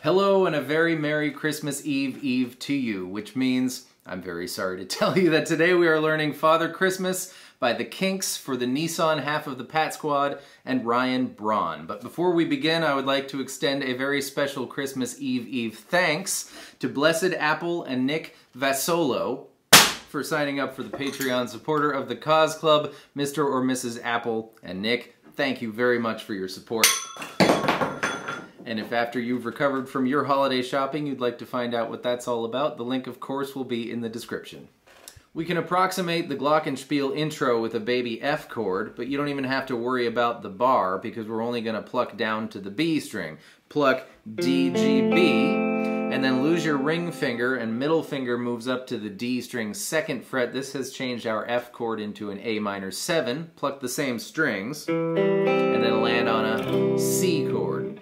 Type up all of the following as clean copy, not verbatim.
Hello and a very Merry Christmas Eve to you, which means I'm very sorry to tell you that today we are learning Father Christmas by the Kinks for the Nissan half of the Pat Squad and Ryan Braun. But before we begin, I would like to extend a very special Christmas Eve thanks to Blessed Apple and Nick Vasolo for signing up for the Patreon supporter of the Cause Club. Mr. or Mrs. Apple and Nick, thank you very much for your support. And if after you've recovered from your holiday shopping you'd like to find out what that's all about, the link of course will be in the description. We can approximate the Glockenspiel Intro with a baby F chord, but you don't even have to worry about the bar because we're only going to pluck down to the B string. Pluck D, G, B, and then lose your ring finger and middle finger moves up to the D string 2nd fret. This has changed our F chord into an A minor 7. Pluck the same strings, and then land on a C chord.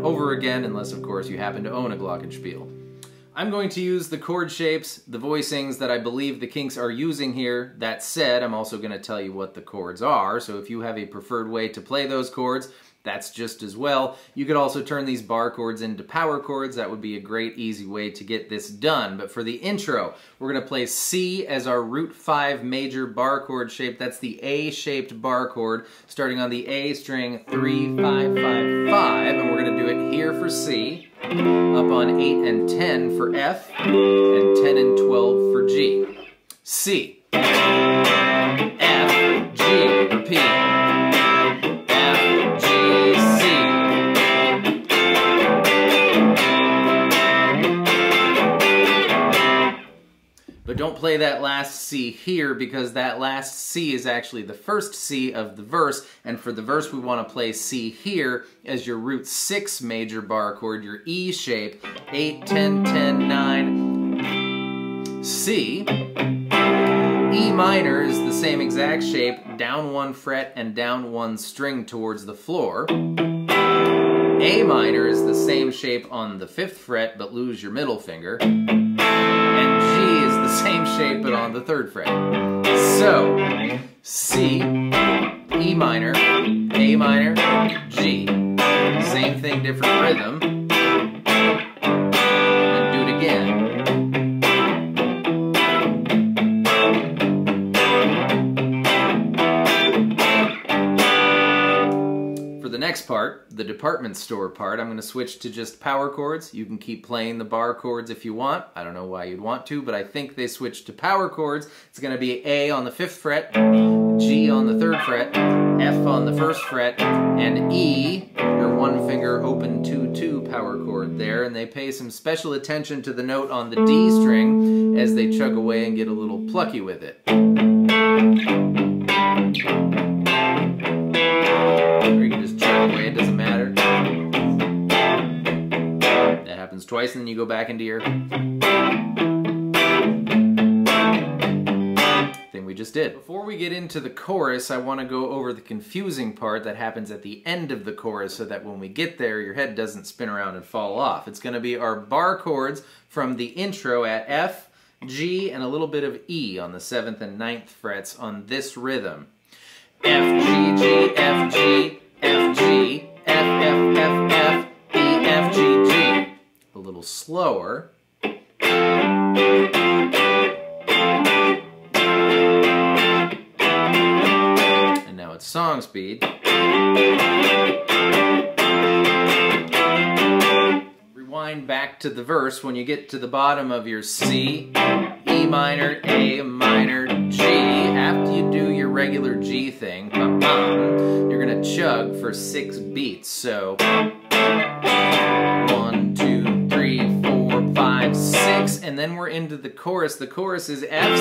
Over again, unless of course you happen to own a Glockenspiel. I'm going to use the chord shapes, the voicings that I believe the Kinks are using here. That said, I'm also going to tell you what the chords are, so if you have a preferred way to play those chords, that's just as well. You could also turn these bar chords into power chords. That would be a great, easy way to get this done. But for the intro, we're going to play C as our root 5 major bar chord shape. That's the A-shaped bar chord, starting on the A string 3, 5, 5, 5, and we're going to do it here for C, up on 8 and 10 for F, and 10 and 12 for G. C, F, G, repeat. But don't play that last C here because that last C is actually the first C of the verse, and for the verse we want to play C here as your root 6 major bar chord, your E shape, 8, 10, 10, 9, C. E minor is the same exact shape, down 1 fret and down 1 string towards the floor. A minor is the same shape on the 5th fret, but lose your middle finger. Same shape but on the 3rd fret. So, C, E minor, A minor, G. Same thing, different rhythm. And do it again. For the next part, the department store part, I'm going to switch to just power chords. You can keep playing the bar chords if you want. I don't know why you'd want to, but I think they switched to power chords. It's going to be A on the 5th fret, G on the 3rd fret, F on the 1st fret, and E, your 1 finger open 2-2 power chord there. And they pay some special attention to the note on the D string as they chug away and get a little plucky with it. Or you can just chug away, it doesn't matter. That happens twice and then you go back into your thing we just did. Before we get into the chorus, I want to go over the confusing part that happens at the end of the chorus so that when we get there, your head doesn't spin around and fall off. It's going to be our bar chords from the intro at F, G, and a little bit of E on the 7th and 9th frets on this rhythm. F, G, G, F, G, F, G, F, F, F, F, E, F, G, G. A little slower. And now it's song speed. Rewind back to the verse when you get to the bottom of your C, E minor, A minor, G. After you do your regular G thing, you're gonna chug for 6 beats. So 1, 2, 3, 4, 5, 6, and then we're into the chorus. The chorus is F's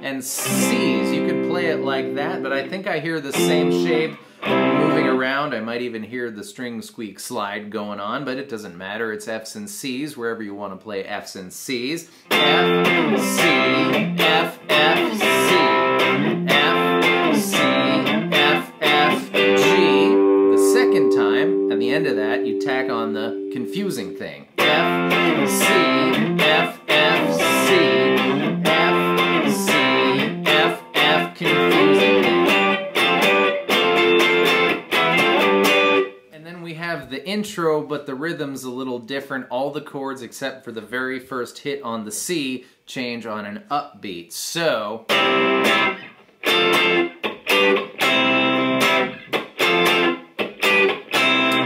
and C's. You could play it like that, but I think I hear the same shape moving around. I might even hear the string squeak slide going on, but it doesn't matter. It's F's and C's wherever you want to play F's and C's. F, C, F, F, C, F, C, F, F, G. The second time, at the end of that, you tack on the confusing thing. F, C, F, F, C, F, C, F, F, confusing thing. have the intro, but the rhythm's a little different. All the chords except for the very first hit on the C change on an upbeat. So...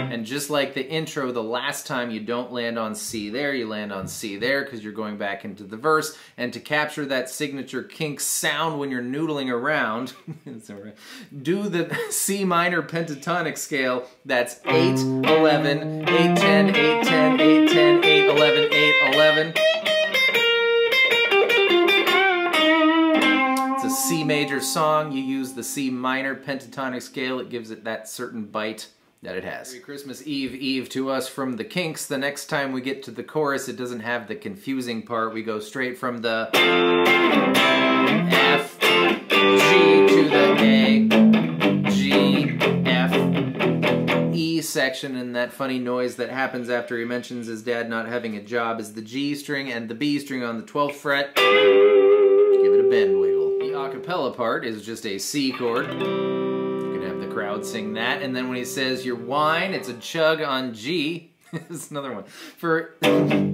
And just like the intro, the last time you don't land on C there, you land on C there because you're going back into the verse. And to capture that signature Kinks sound when you're noodling around, do the C minor pentatonic scale. That's 8, 11, 8, 10, 8, 10, 8, 10, 8, 11, 8, 11. It's a C major song. You use the C minor pentatonic scale. It gives it that certain bite that it has. Merry Christmas Eve, Eve to us from the Kinks. The next time we get to the chorus, it doesn't have the confusing part. We go straight from the F, G to the A, G, F, E section, and that funny noise that happens after he mentions his dad not having a job is the G string and the B string on the 12th fret. Give it a bend wiggle. The a cappella part is just a C chord. The crowd sing that, and then when he says your wine, it's a chug on G. It's another one. For 2,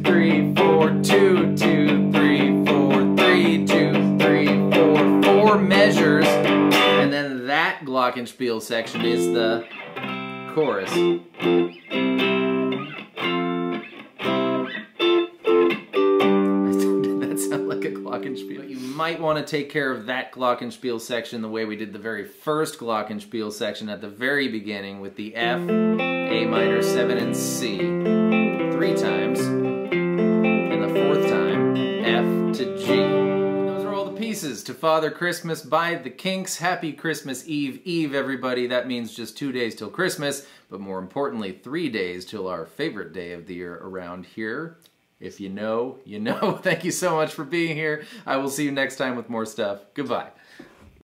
3, 4, 2, 2, 3, 4, 3, 2, 3, 4, 4 measures, and then that Glockenspiel section is the chorus. Glockenspiel. But you might want to take care of that Glockenspiel section the way we did the very first Glockenspiel section at the very beginning with the F, A minor, 7, and C 3 times, and the 4th time, F to G. And those are all the pieces to Father Christmas by the Kinks. Happy Christmas Eve, Eve, everybody. That means just 2 days till Christmas, but more importantly, 3 days till our favorite day of the year around here. If you know, you know. Thank you so much for being here. I will see you next time with more stuff. Goodbye.